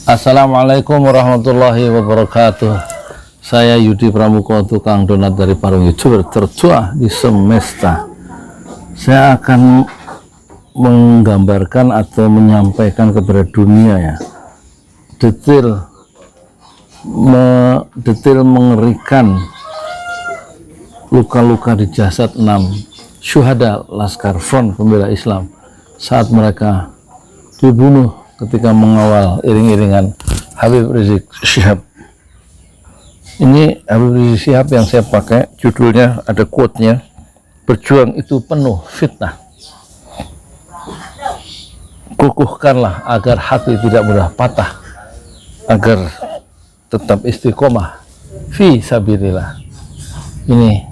Assalamualaikum warahmatullahi wabarakatuh. Saya Yudi Pramuko, tukang donat dari Parung, YouTuber tertua di semesta. Saya akan menggambarkan atau menyampaikan kepada dunia ya detail mengerikan luka-luka di jasad 6 syuhada Laskar Front Pembela Islam saat mereka dibunuh ketika mengawal iring-iringan Habib Rizik Syihab. Ini Habib Rizik Syihab yang saya pakai, judulnya ada quote-nya, "Berjuang itu penuh fitnah. Kukuhkanlah agar hati tidak mudah patah, agar tetap istiqomah fi sabilillah." Ini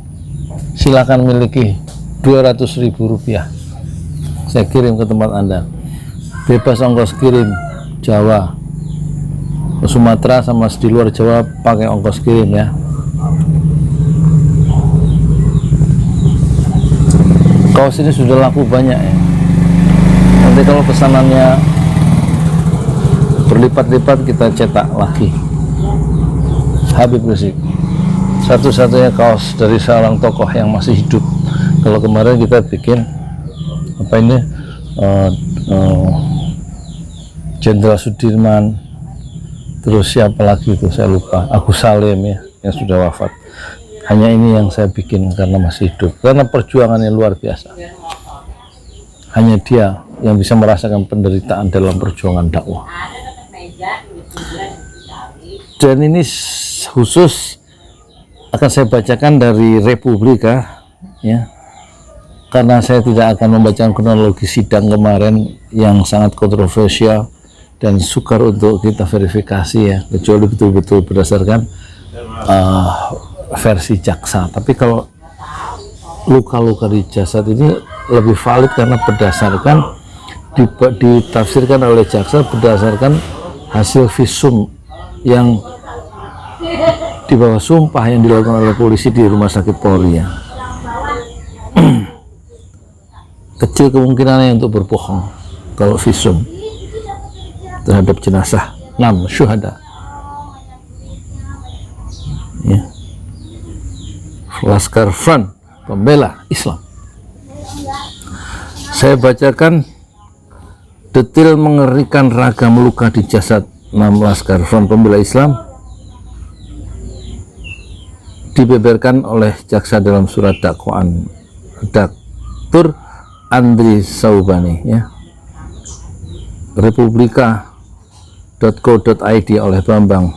silakan miliki 200.000 rupiah, saya kirim ke tempat Anda, bebas ongkos kirim Jawa ke Sumatera, sama di luar Jawa pakai ongkos kirim ya. Kaos ini sudah laku banyak ya. Nanti kalau pesanannya berlipat-lipat kita cetak lagi. Habib Rizik, satu-satunya kaos dari seorang tokoh yang masih hidup. Kalau kemarin kita bikin apa ini, Jenderal Sudirman, terus siapa lagi itu saya lupa, Agus Salim ya, yang sudah wafat. Hanya ini yang saya bikin karena masih hidup, karena perjuangannya luar biasa. Hanya dia yang bisa merasakan penderitaan dalam perjuangan dakwah. Dan ini khusus akan saya bacakan dari Republika ya, karena saya tidak akan membacakan kronologi sidang kemarin yang sangat kontroversial dan sukar untuk kita verifikasi ya, kecuali betul-betul berdasarkan versi jaksa. Tapi kalau luka-luka di jasad ini lebih valid karena berdasarkan ditafsirkan oleh jaksa berdasarkan hasil visum yang di bawah sumpah yang dilakukan oleh polisi di rumah sakit Polri ya. Kecil kemungkinannya untuk berbohong kalau visum terhadap jenazah 6 syuhada ya. Laskar Front Pembela Islam. Saya bacakan detail mengerikan ragam luka di jasad 6 Laskar Front Pembela Islam dibeberkan oleh jaksa dalam surat dakwaan Dr. Andri Saubani ya. Republika.co.id oleh Bambang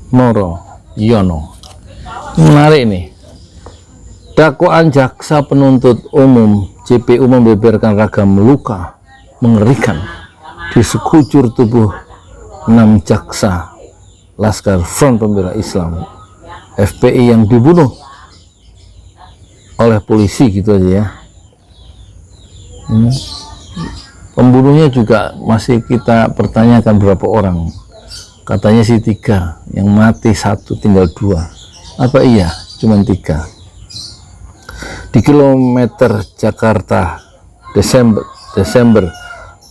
Moro Yono. Menarik nih, dakwaan jaksa penuntut umum JPU membeberkan ragam luka mengerikan di sekujur tubuh 6 jaksa Laskar Front Pembela Islam FPI yang dibunuh oleh polisi gitu aja ya. Pembunuhnya juga masih kita pertanyakan berapa orang. Katanya sih 3, yang mati 1, tinggal 2. Apa iya cuman 3? Di kilometer Jakarta Desember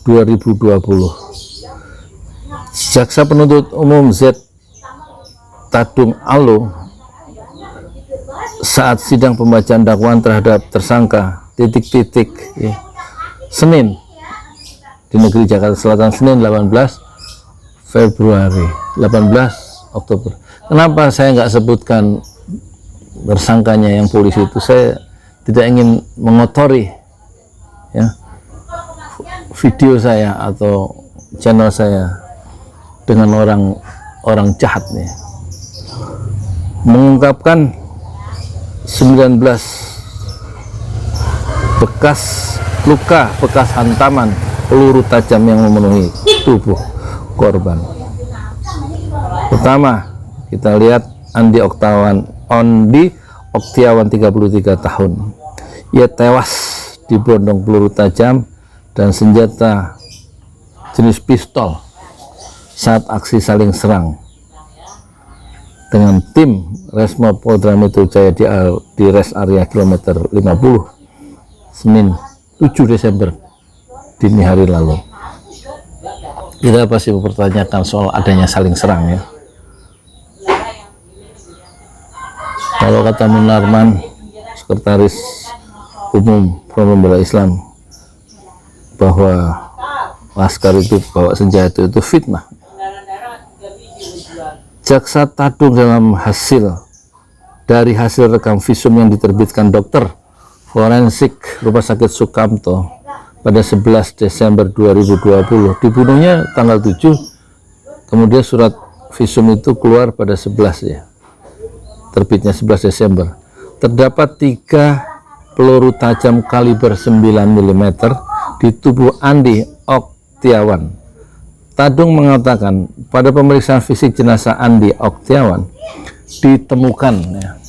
2020, jaksa penuntut umum Z Tadung Alo saat sidang pembacaan dakwaan terhadap tersangka titik-titik ya, Senin di negeri Jakarta Selatan, Senin 18 Oktober. Kenapa saya nggak sebutkan tersangkanya yang polisi itu? Saya tidak ingin mengotori ya video saya atau channel saya dengan orang jahat nih. Mengungkapkan 19 bekas luka, bekas hantaman peluru tajam yang memenuhi tubuh korban. Pertama, kita lihat Andi Oktiawan 33 tahun. Ia tewas dibondong peluru tajam dan senjata jenis pistol saat aksi saling serang dengan tim Resmo Polda Metro Jaya di rest area kilometer 50 Senin 7 Desember dini hari lalu. Kita pasti mempertanyakan soal adanya saling serang ya. Kalau kata Munarman, Sekretaris Umum Front Pembela Islam, bahwa Laskar itu bawa senjata itu fitnah. Jaksa Tadung dalam dari hasil rekam visum yang diterbitkan dokter forensik Rumah Sakit Sukamto pada 11 Desember 2020, dibunuhnya tanggal 7, kemudian surat visum itu keluar pada 11 ya, terbitnya 11 Desember. Terdapat 3 peluru tajam kaliber 9 mm di tubuh Andi Oktiawan. Tadung mengatakan pada pemeriksaan fisik jenazah Andi Oktiawan ditemukan ya,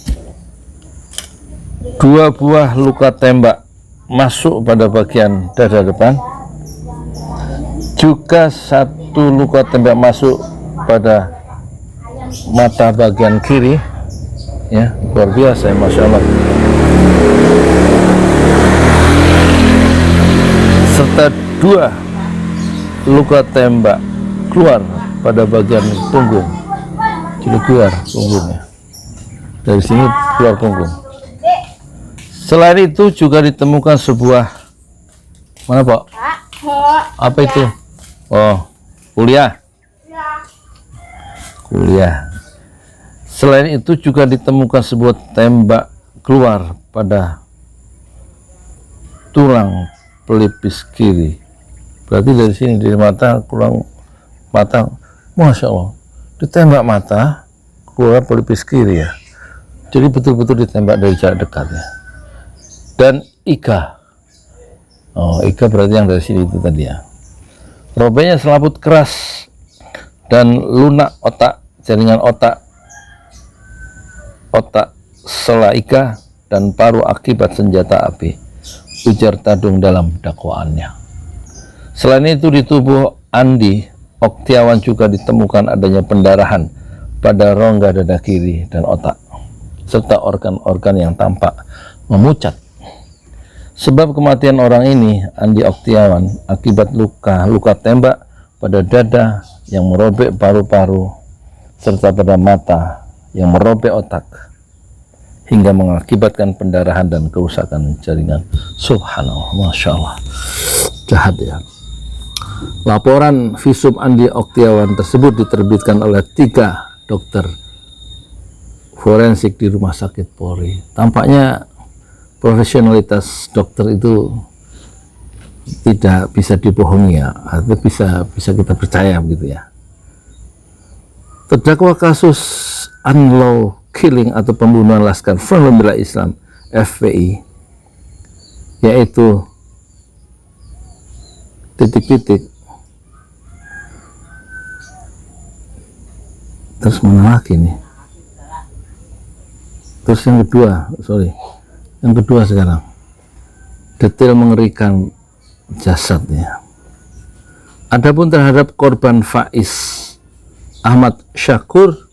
2 buah luka tembak masuk pada bagian dada depan, juga 1 luka tembak masuk pada mata bagian kiri ya, luar biasa ya, Masya Allah, serta 2 luka tembak keluar pada bagian punggung. Jadi keluar punggungnya, dari sini keluar punggung. Selain itu juga ditemukan sebuah, mana Pak? Apa itu? Oh, kuliah. Selain itu juga ditemukan sebuah tembak keluar pada tulang pelipis kiri. Berarti dari sini, dari mata, kurang mata, Masya Allah, ditembak mata, keluar pelipis kiri ya. Jadi betul-betul ditembak dari jarak dekat ya. Dan Ika, Ika berarti yang dari sini itu tadi ya. Robeknya selaput keras dan lunak otak, jaringan otak sela Ika dan paru akibat senjata api, ujar Tadung dalam dakwaannya. Selain itu di tubuh Andi Oktiawan juga ditemukan adanya pendarahan pada rongga dada kiri dan otak, serta organ-organ yang tampak memucat. Sebab kematian orang ini, Andi Oktiawan, akibat luka tembak pada dada yang merobek paru-paru, serta pada mata yang merobek otak, hingga mengakibatkan pendarahan dan kerusakan jaringan. Subhanallah, Masya Allah, jahat ya. Laporan visum Andi Oktiawan tersebut diterbitkan oleh 3 dokter forensik di Rumah Sakit Polri. Tampaknya profesionalitas dokter itu tidak bisa dibohongi ya, atau bisa kita percaya begitu ya. Terdakwa kasus unlawful killing atau pembunuhan Laskar Front Pembela Islam FPI, yaitu terus mana lagi nih, terus yang kedua sekarang, detail mengerikan jasadnya. Adapun terhadap korban Faiz Ahmad Syakur,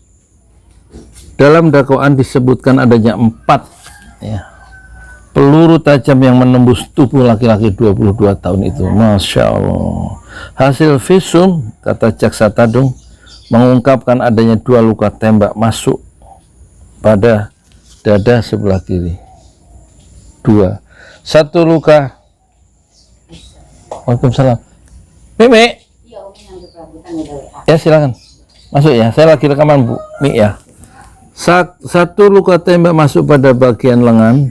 dalam dakwaan disebutkan adanya 4 ya, peluru tajam yang menembus tubuh laki-laki 22 tahun itu. Masya Allah. Hasil visum, kata Jaksa Tadung, mengungkapkan adanya 2 luka tembak masuk pada dada sebelah kiri. 1 luka. Waalaikumsalam. Mimi. Ya silakan. Masuk ya. Saya lagi rekaman Bu. Mi ya. 1 luka tembak masuk pada bagian lengan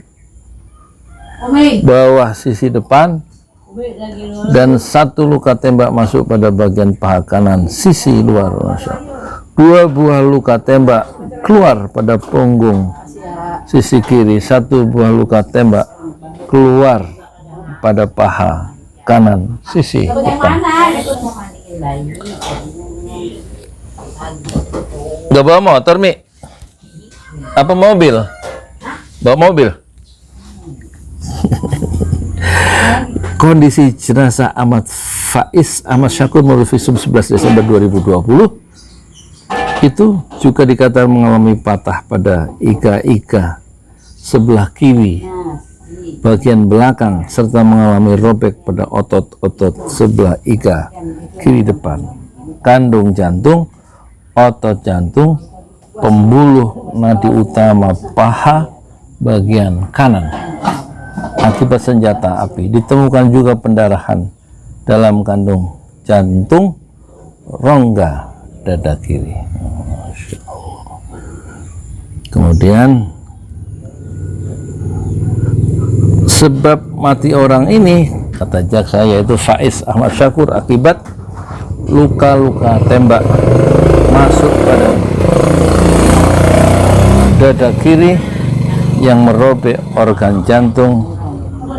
bawah sisi depan, dan 1 luka tembak masuk pada bagian paha kanan sisi luar. 2 buah luka tembak keluar pada punggung sisi kiri. 1 buah luka tembak keluar pada paha kanan sisi depan. Udah bawa motor, Mi? Apa mobil? Bawa mobil? Kondisi jenazah Faiz Ahmad Syakur menurut visum 11 Desember 2020 itu juga dikatakan mengalami patah pada iga sebelah kiri bagian belakang, serta mengalami robek pada otot-otot sebelah iga kiri depan. kandung jantung, otot jantung, pembuluh nadi utama paha bagian kanan. Akibat senjata api ditemukan juga pendarahan dalam kandung jantung, rongga dada kiri. Masya Allah. Kemudian sebab mati orang ini, kata jaksa, yaitu Faiz Ahmad Syakur, akibat luka-luka tembak masuk pada dada kiri yang merobek organ jantung,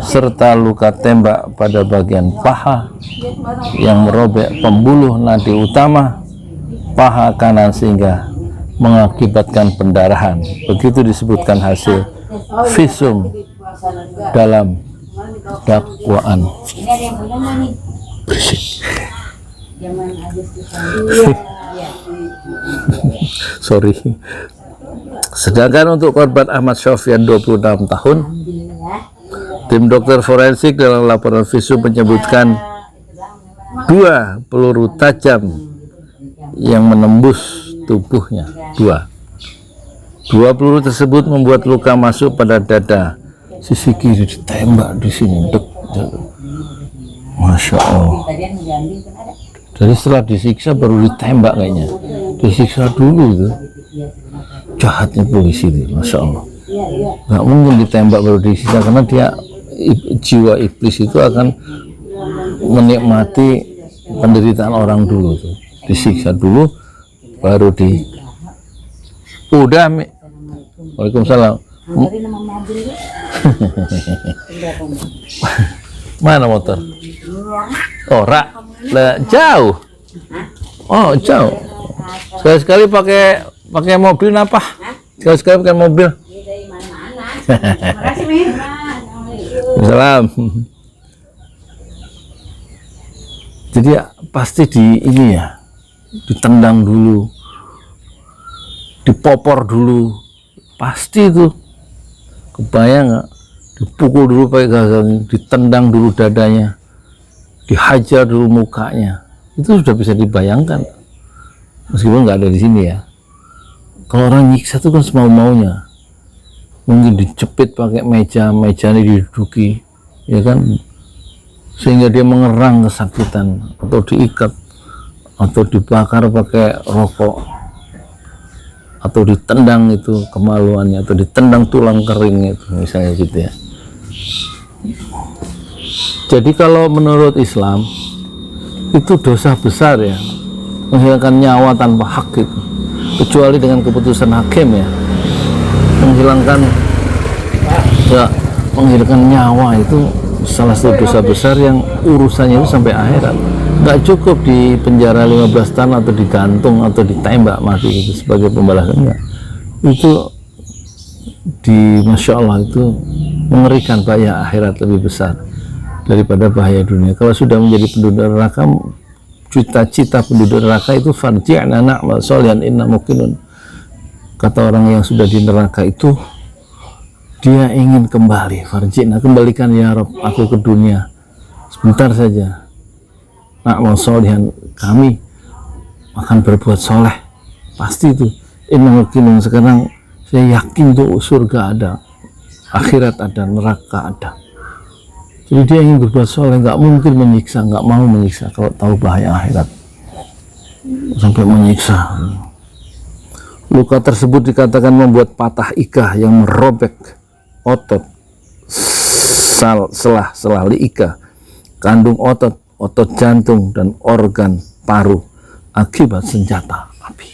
serta luka tembak pada bagian paha yang merobek pembuluh nadi utama paha kanan sehingga mengakibatkan pendarahan. Begitu disebutkan hasil visum dalam dakwaan. Sorry. Sedangkan untuk korban Ahmad Sofyan 26 tahun, tim dokter forensik dalam laporan visum menyebutkan 2 peluru tajam yang menembus tubuhnya. 2 peluru tersebut membuat luka masuk pada dada sisi kiri, ditembak di sini. Masya Allah. Jadi setelah disiksa baru ditembak kayaknya. Disiksa dulu itu. Jahatnya polisi itu, Masya Allah. Nggak mungkin ditembak baru disiksa, karena dia jiwa iblis itu akan menikmati penderitaan orang dulu tuh. Disiksa dulu baru di udah. Waalaikumsalam. Mana motor? Oh, jauh. Oh, jauh. Sekali-sekali pakai mobil apa? Sekali-sekali pakai mobil. Salam. Jadi pasti ini ya, ditendang dulu, dipopor dulu, pasti itu. Kebayang nggak? Dipukul dulu pakai gagang, ditendang dulu dadanya, dihajar dulu mukanya. Itu sudah bisa dibayangkan, meskipun nggak ada di sini ya. Kalau orang nyiksa itu kan semau-maunya, mungkin dicepit pakai mejanya diduduki, ya kan, sehingga dia mengerang kesakitan, atau diikat, atau dibakar pakai rokok, atau ditendang itu kemaluannya, atau ditendang tulang kering itu, misalnya gitu ya. Jadi kalau menurut Islam itu dosa besar ya, menghilangkan nyawa tanpa hak itu, kecuali dengan keputusan hakim ya. Menghilangkan nyawa itu salah satu dosa besar yang urusannya itu sampai akhirat. Nggak cukup di penjara 15 tahun atau digantung atau ditembak mati itu sebagai pembalasannya. Itu Masya Allah, itu mengerikan. Bahaya akhirat lebih besar daripada bahaya dunia. Kalau sudah menjadi penduduk neraka, cita-cita penduduk neraka itu farji'na na'mal sholihan inna muqinun. Kata orang yang sudah di neraka itu, dia ingin kembali. Farji'na, kembalikan ya Rabb aku ke dunia sebentar saja. Na'mal sholihan, kami akan berbuat soleh. Pasti itu. Inna muqinun, sekarang saya yakin tuh surga ada, akhirat ada, neraka ada. Jadi dia ingin berbuat soleh, nggak mungkin menyiksa, nggak mau menyiksa kalau tahu bahaya akhirat, sampai menyiksa. Luka tersebut dikatakan membuat patah ika yang merobek otot selah liika, kandung otot jantung dan organ paru akibat senjata api.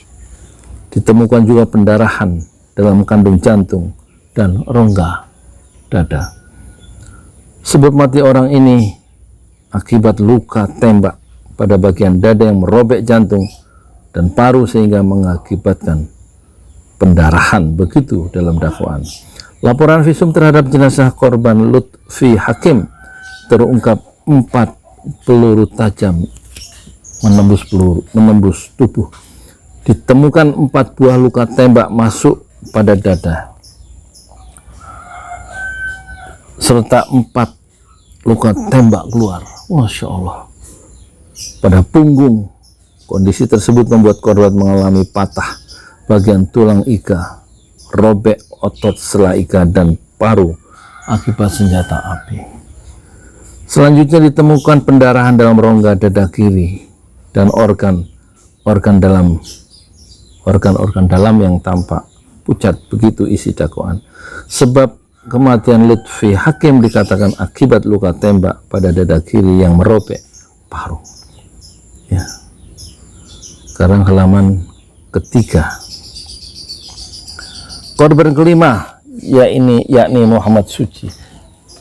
Ditemukan juga pendarahan dalam kandung jantung dan rongga dada. Sebab mati orang ini akibat luka tembak pada bagian dada yang merobek jantung dan paru sehingga mengakibatkan pendarahan. Begitu dalam dakwaan. Laporan visum terhadap jenazah korban Lutfi Hakim terungkap 4 peluru tajam menembus tubuh. Ditemukan 4 buah luka tembak masuk pada dada, serta 4 luka tembak keluar, Masya Allah, pada punggung Kondisi tersebut membuat korban mengalami patah bagian tulang ika, robek otot sela ika dan paru akibat senjata api. Selanjutnya ditemukan pendarahan dalam rongga dada kiri dan organ-organ dalam yang tampak pucat. Begitu isi dakwaan. Sebab kematian Lutfi Hakim dikatakan akibat luka tembak pada dada kiri yang merobek paru. Ya. Sekarang halaman ketiga. Korban kelima yakni Muhammad Suci.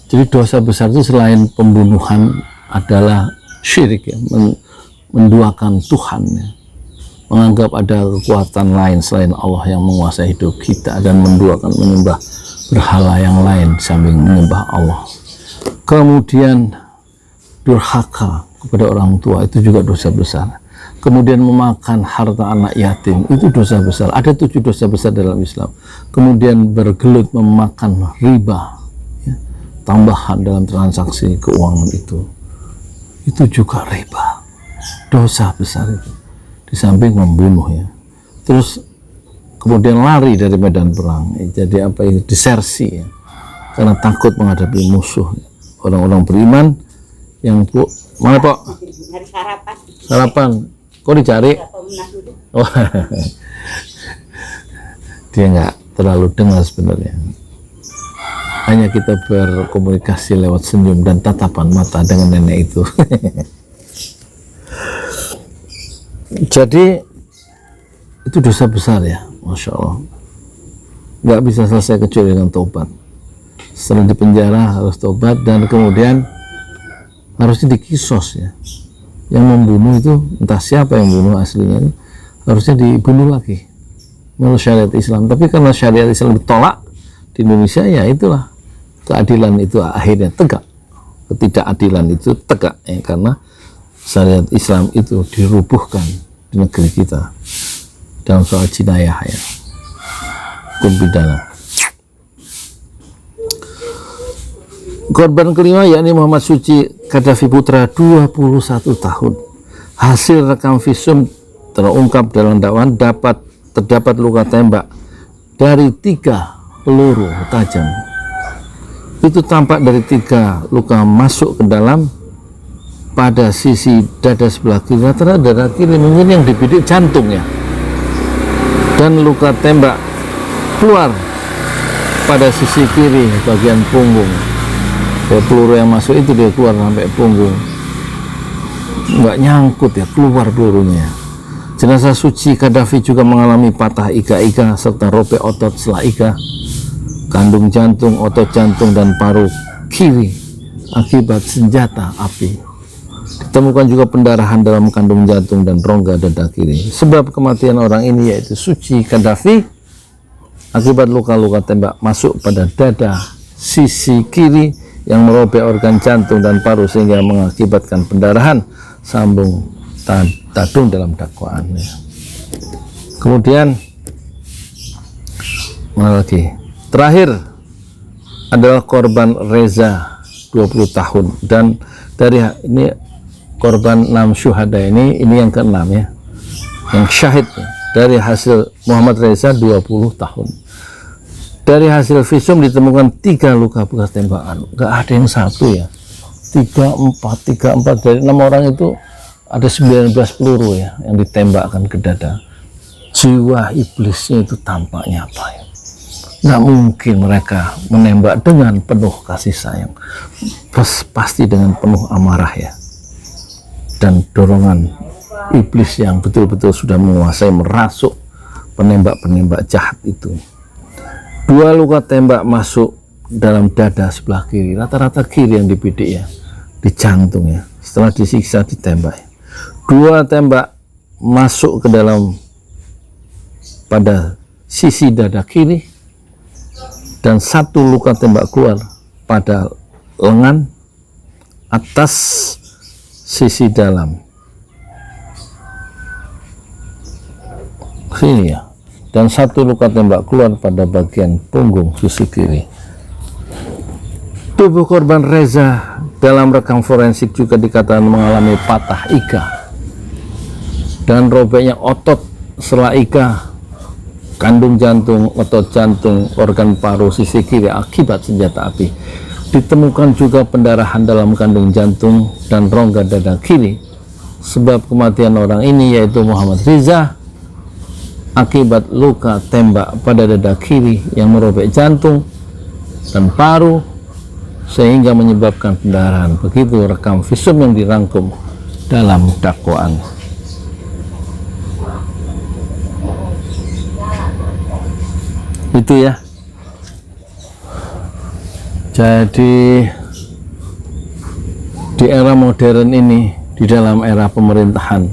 Jadi dosa besar itu selain pembunuhan adalah syirik, ya, menduakan Tuhan, ya. Menganggap ada kekuatan lain selain Allah yang menguasai hidup kita dan menduakan, menyembah berhala yang lain sambil menyembah Allah. Kemudian durhaka kepada orang tua itu juga dosa besar. Kemudian memakan harta anak yatim itu dosa besar. Ada 7 dosa besar dalam Islam. Kemudian bergelut memakan riba, ya, tambahan dalam transaksi keuangan itu juga riba, dosa besar itu. Di samping membunuh, ya. Terus kemudian lari dari medan perang, ya. Jadi apa ini, disersi, ya. Karena takut menghadapi musuh, ya. Orang-orang beriman yang mana Pak? Sarapan. Kok dicari? Oh, dia nggak terlalu dengar sebenarnya. Hanya kita berkomunikasi lewat senyum dan tatapan mata dengan nenek itu. Jadi itu dosa besar, ya, Masya Allah. Nggak bisa selesai kecuali dengan tobat. Setelah di penjara harus tobat dan kemudian harusnya dikisos, ya. Yang membunuh itu entah siapa yang bunuh aslinya, harusnya dibunuh lagi menurut syariat Islam. Tapi karena syariat Islam ditolak di Indonesia, ya itulah keadilan itu akhirnya tegak, ketidakadilan itu tegak, ya, karena syariat Islam itu dirubuhkan di negeri kita dalam soal jinayah, ya, hukum pidana. Korban kelima yakni Muhammad Suci Gaddafi Putra, 21 tahun. Hasil rekam visum terungkap dalam dakwaan terdapat luka tembak dari 3 peluru tajam. Itu tampak dari 3 luka masuk ke dalam pada sisi dada sebelah kiri. Rata-rata dada kiri mungkin yang dibidik jantung, ya. Dan luka tembak keluar pada sisi kiri bagian punggung. Ya, peluru yang masuk itu dia keluar sampai punggung, nggak nyangkut, ya, keluar pelurunya. Jenazah Suci Gaddafi juga mengalami patah ika-ika serta robek otot sela ika, kandung jantung, otot jantung dan paru kiri akibat senjata api. Ditemukan juga pendarahan dalam kandung jantung dan rongga dada kiri. Sebab kematian orang ini yaitu Suci Gaddafi akibat luka-luka tembak masuk pada dada sisi kiri yang merobek organ jantung dan paru sehingga mengakibatkan pendarahan, sambung Tadung dalam dakwaan, ya. Kemudian mana lagi? Terakhir adalah korban Reza, 20 tahun, dan dari ini korban 6 syuhada ini yang ke-6, ya, yang syahid, ya. Dari hasil Muhammad Reza 20 tahun. Dari hasil visum ditemukan 3 luka bekas tembakan. Nggak ada yang 1, ya. 3, 4 dari 6 orang itu ada 19 peluru, ya, yang ditembakkan ke dada. Jiwa iblisnya itu tampaknya apa, ya? Nggak mungkin mereka menembak dengan penuh kasih sayang. Pasti dengan penuh amarah, ya. Dan dorongan iblis yang betul-betul sudah menguasai, merasuk penembak-penembak jahat itu. 2 luka tembak masuk dalam dada sebelah kiri, rata-rata kiri yang dibidik, ya, di jantung, ya, setelah disiksa ditembak, ya. 2 tembak masuk ke dalam pada sisi dada kiri dan 1 luka tembak keluar pada lengan atas sisi dalam sini, ya, dan 1 luka tembak keluar pada bagian punggung sisi kiri. Tubuh korban Reza dalam rekam forensik juga dikatakan mengalami patah ika dengan robeknya otot selaika, kandung jantung, otot jantung, organ paru sisi kiri akibat senjata api. Ditemukan juga pendarahan dalam kandung jantung dan rongga dada kiri. Sebab kematian orang ini yaitu Muhammad Riza akibat luka tembak pada dada kiri yang merobek jantung dan paru sehingga menyebabkan pendarahan. Begitu rekam visum yang dirangkum dalam dakwaan. Itu ya. Jadi di era modern ini, di dalam era pemerintahan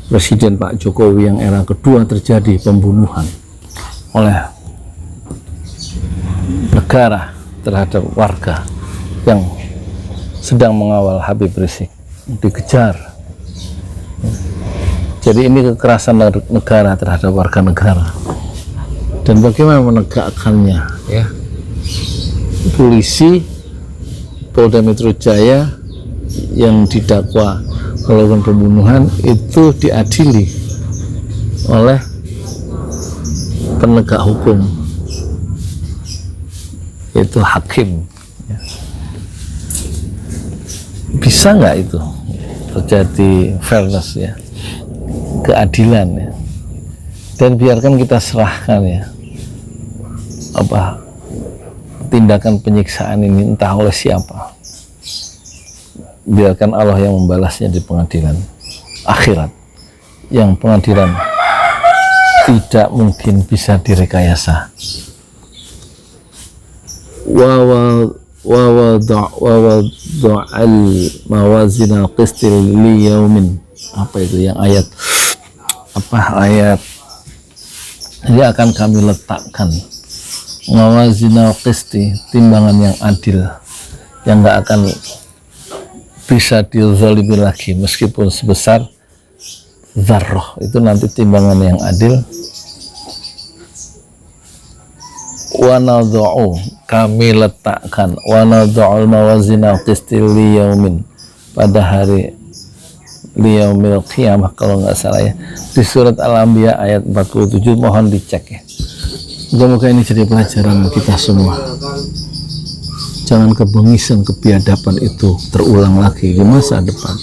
Presiden Pak Jokowi yang era kedua, terjadi pembunuhan oleh negara terhadap warga yang sedang mengawal Habib Rizik, dikejar. Jadi ini kekerasan negara terhadap warga negara. Dan bagaimana menegakkannya, ya? Polisi Polda Metro Jaya yang didakwa melakukan pembunuhan itu diadili oleh penegak hukum, yaitu hakim. Bisa nggak itu terjadi fairness, ya, keadilan, ya? Dan biarkan kita serahkan, ya, apa tindakan penyiksaan ini entah oleh siapa, biarkan Allah yang membalasnya di pengadilan akhirat, yang pengadilan tidak mungkin bisa direkayasa. Wawada'al mawazina qistil liyaumin, apa itu yang ayat ini akan kami letakkan mawazina qisti, timbangan yang adil yang nggak akan bisa dizalimi lagi meskipun sebesar zarrah. Itu nanti timbangan yang adil. Wa nadha'u, kami letakkan, wa nadha'ul mawazina qisti liyaumin, pada hari liyaumil qiyamah kalau nggak salah, ya, di surat Al-Anbiya ayat 47. Mohon dicek, ya. Semoga ini jadi pelajaran kita semua. Jangan kebengisan, kebiadaban itu terulang lagi di masa depan.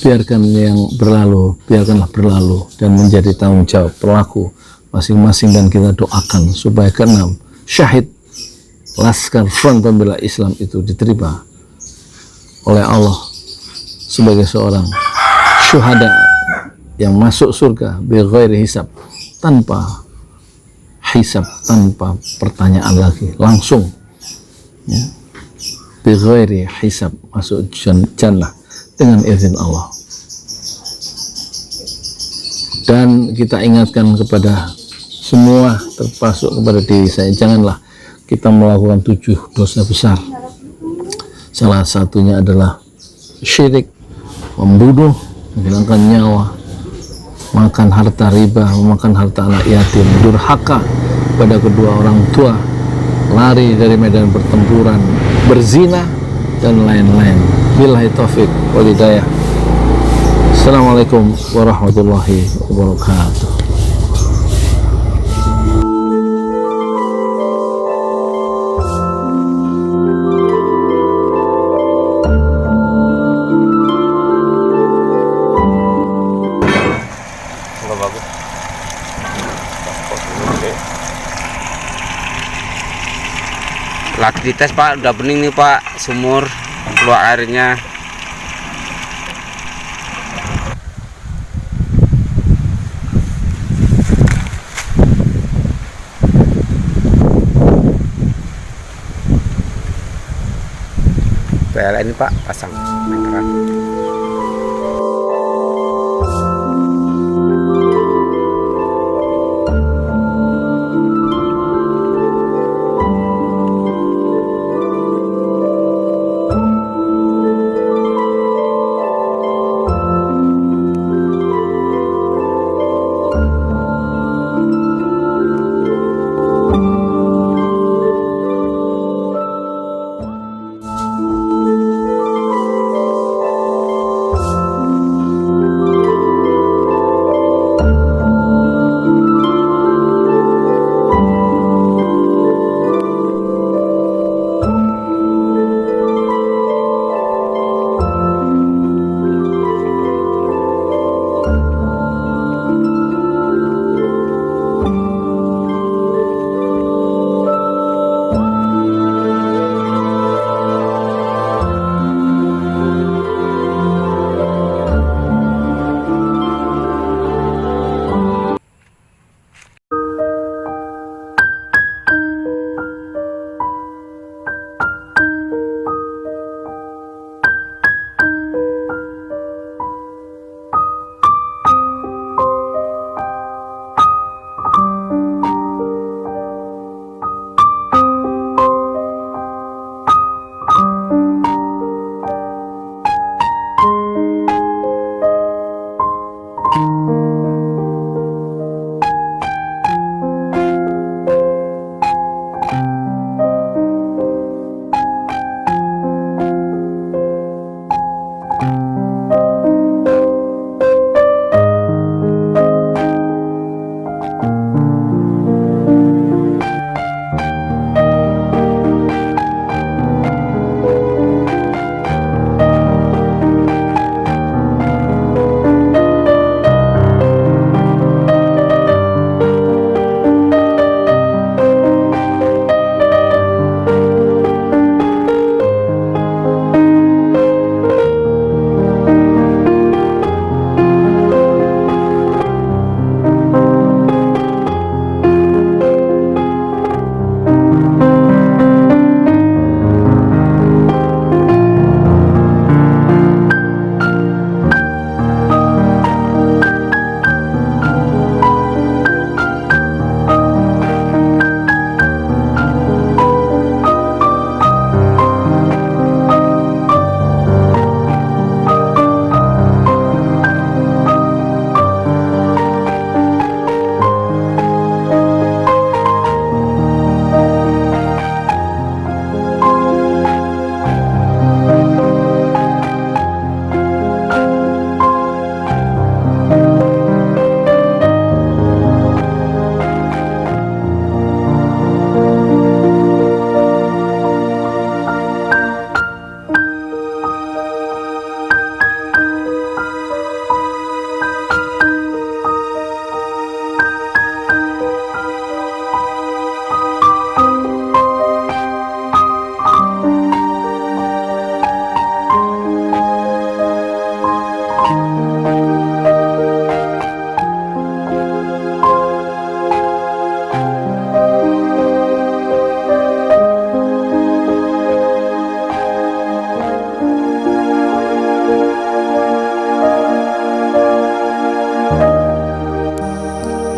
Biarkan yang berlalu, biarkanlah berlalu dan menjadi tanggung jawab pelaku masing-masing, dan kita doakan supaya keenam syahid Laskar Front Pembela Islam itu diterima oleh Allah sebagai seorang syuhada yang masuk surga bi ghairi hisab, tanpa hisab, tanpa pertanyaan lagi, langsung, ya, bi ghairi hisab, masuk jannah dengan izin Allah. Dan kita ingatkan kepada semua, termasuk kepada diri saya, janganlah kita melakukan 7 dosa besar. Salah satunya adalah syirik, membunuh, menghilangkan nyawa, makan harta riba, memakan harta anak yatim, durhaka pada kedua orang tua, lari dari medan pertempuran, berzina, dan lain-lain. Billahi taufik wal hidayah. Assalamualaikum warahmatullahi wabarakatuh. Lagi dites Pak, udah bening nih Pak, sumur keluar airnya. PLN ini Pak, pasang meteran.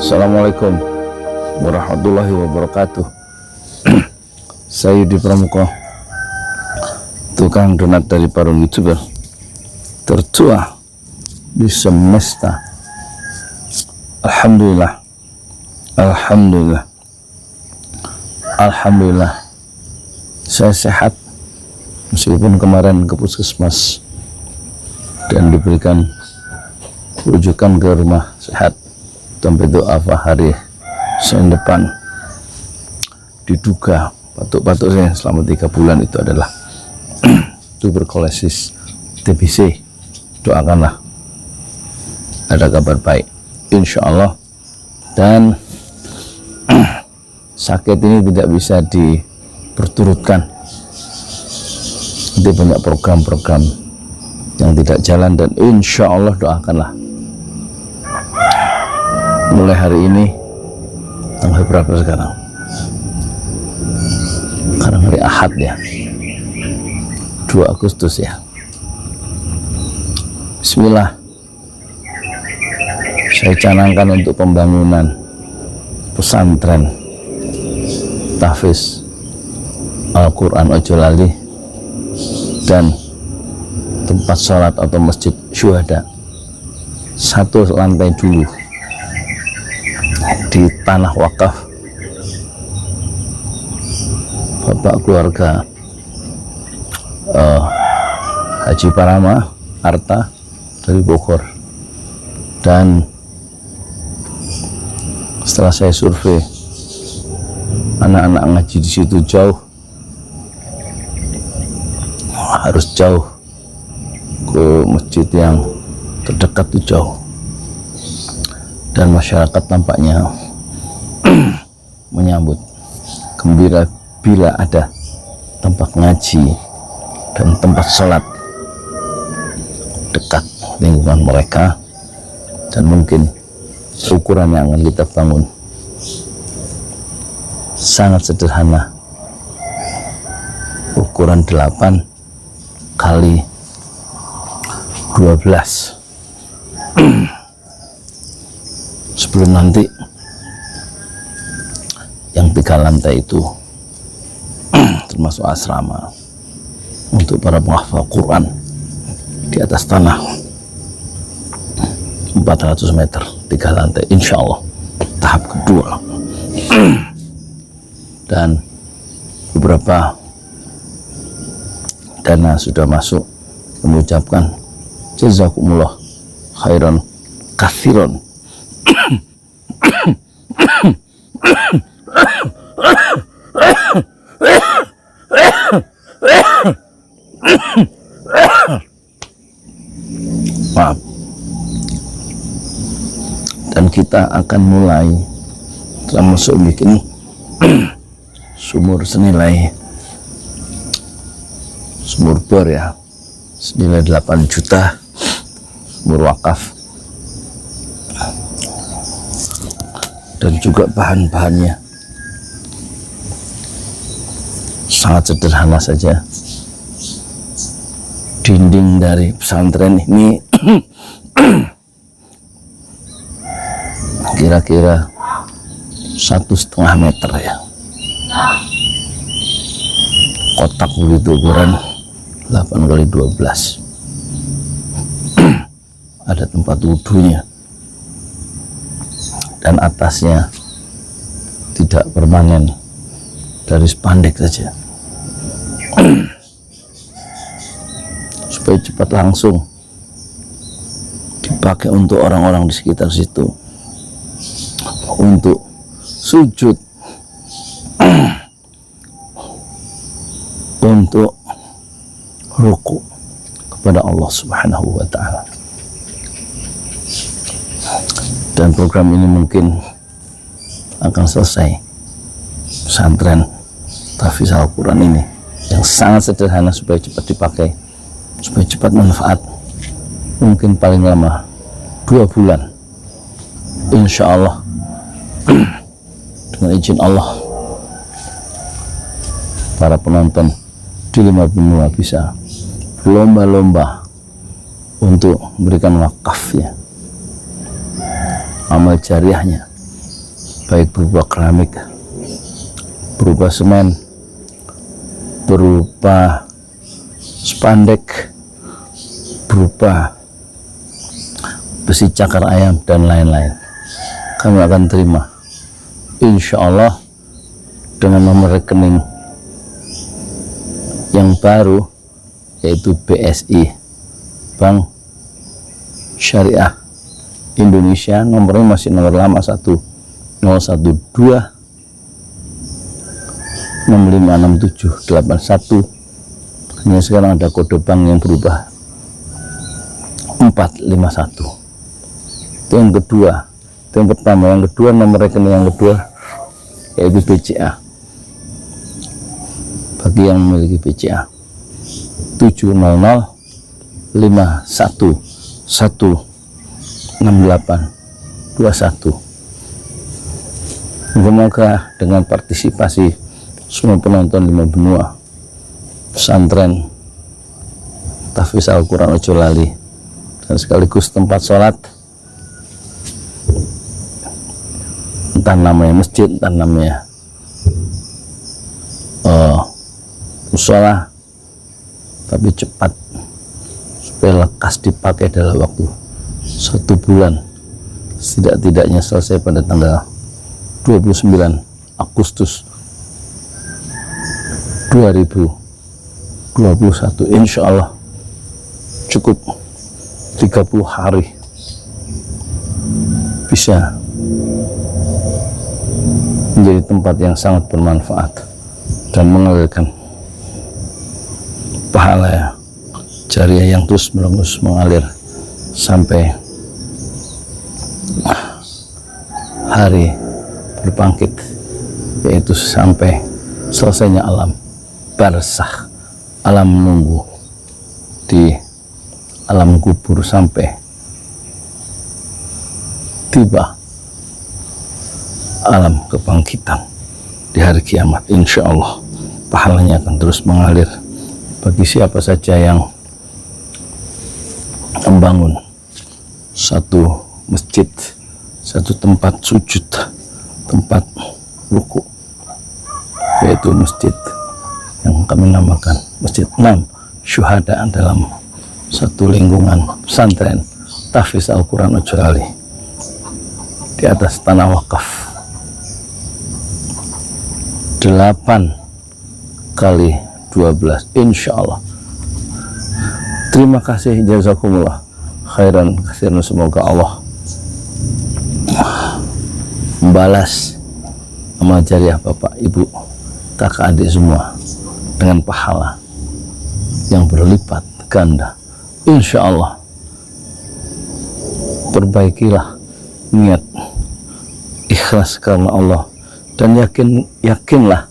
Assalamualaikum warahmatullahi wabarakatuh. Saya Yudi Pramuko, tukang donat dari para YouTuber tertua di semesta. Alhamdulillah, Alhamdulillah, Alhamdulillah, saya sehat meskipun kemarin ke puskesmas dan diberikan rujukan ke rumah sehat sampai doa hari Senin depan. Diduga batuk-batuk saya selama 3 bulan itu adalah tuberkulosis TBC. Doakanlah ada kabar baik insya Allah, dan sakit ini tidak bisa diperturutkan. Nanti banyak program-program yang tidak jalan, dan insya Allah doakanlah mulai hari ini. Tanggal berapa sekarang? Sekarang hari Ahad ya, 2 Agustus ya. Bismillah, saya canangkan untuk pembangunan pesantren tahfiz Al-Quran Ojo Lali dan tempat sholat atau masjid syuhada 1 lantai dulu di tanah wakaf Bapak keluarga Haji Parama Arta dari Bogor. Dan setelah saya survei, anak-anak ngaji di situ jauh, harus jauh ke masjid yang terdekat itu jauh, dan masyarakat tampaknya menyambut gembira bila ada tempat ngaji dan tempat sholat dekat lingkungan mereka. Dan mungkin ukuran yang akan kita bangun sangat sederhana, ukuran 8 kali 12 sebelum nanti yang 3 lantai itu termasuk asrama untuk para penghafal Quran di atas tanah 400 meter, 3 lantai insya Allah tahap kedua. Dan beberapa dana sudah masuk, mengucapkan jazakumullah khairan kathiron. Maaf. Dan kita akan mulai termasuk bikin sumur senilai sumur bor ya, senilai 8 juta, sumur wakaf, dan juga bahan-bahannya sangat sederhana saja. Dinding dari pesantren ini kira-kira 1,5 meter ya, kotak begitu, ukuran 8 kali 12. Ada tempat wudhunya, dan atasnya tidak permanen, dari spandek saja. Supaya cepat langsung dipakai untuk orang-orang di sekitar situ untuk sujud, untuk ruku kepada Allah Subhanahu wa Ta'ala. Dan program ini mungkin akan selesai, pesantren tahfiz Al-Quran ini yang sangat sederhana, supaya cepat dipakai, supaya cepat manfaat, mungkin paling lama 2 bulan insya Allah. Dengan izin Allah, para penonton di 5 benua bisa berlomba-lomba untuk memberikan wakafnya, amal jariahnya baik berupa keramik, berupa semen, berupa spandek, berupa besi cakar ayam dan lain-lain. Kami akan terima insya Allah dengan nomor rekening yang baru, yaitu BSI, Bank Syariah Indonesia. Nomornya masih nomor lama 1012 656781. Hanya sekarang ada kode bank yang berubah 451. Itu yang kedua. Itu yang pertama. Yang kedua, nomor rekening yang kedua yaitu BCA. Bagi yang memiliki BCA 700516821. Semoga dengan partisipasi semua penonton 5 benua pesantren Tahfiz Al-Quran Ojo Lali dan sekaligus tempat sholat, entah namanya masjid, entah namanya musola, tapi cepat supaya lekas dipakai dalam waktu 1 bulan, setidak-tidaknya selesai pada tanggal 29 Agustus 2021. Insya Allah cukup 30 hari bisa menjadi tempat yang sangat bermanfaat dan mengalirkan pahala jariah yang terus menerus mengalir sampai hari berbangkit, yaitu sampai selesainya alam barzakh, alam menunggu di alam kubur, sampai tiba alam kebangkitan di hari kiamat. Insya Allah pahalanya akan terus mengalir bagi siapa saja yang membangun satu masjid, satu tempat sujud, tempat ruku, yaitu masjid yang kami namakan Masjid 6 Syuhada dalam satu lingkungan pesantren Tahfiz Al-Quran Ojo Lali di atas tanah wakaf 8x12, insya Allah. Terima kasih, jazakumullah khairan katsiran. Semoga Allah membalas amal jariah Bapak, Ibu, kakak, adik semua dengan pahala yang berlipat ganda. Insya Allah. Perbaikilah niat, ikhlas karena Allah, dan yakinlah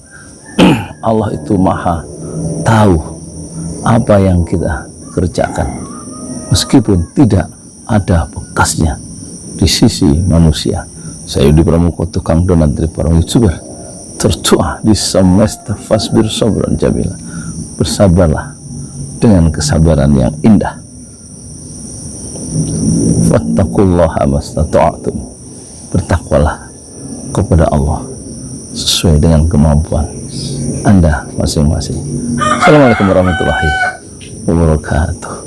Allah itu maha tahu apa yang kita kerjakan, meskipun tidak ada bekasnya di sisi manusia. Saya Yudi Pramuko, tukang donat dari para YouTuber tertua di semesta Fasbir Sabran Jamila. Bersabarlah dengan kesabaran yang indah. Fattaqullaha mastata'tum. Bertakwalah kepada Allah sesuai dengan kemampuan Anda masing-masing. Assalamualaikum warahmatullahi wabarakatuh.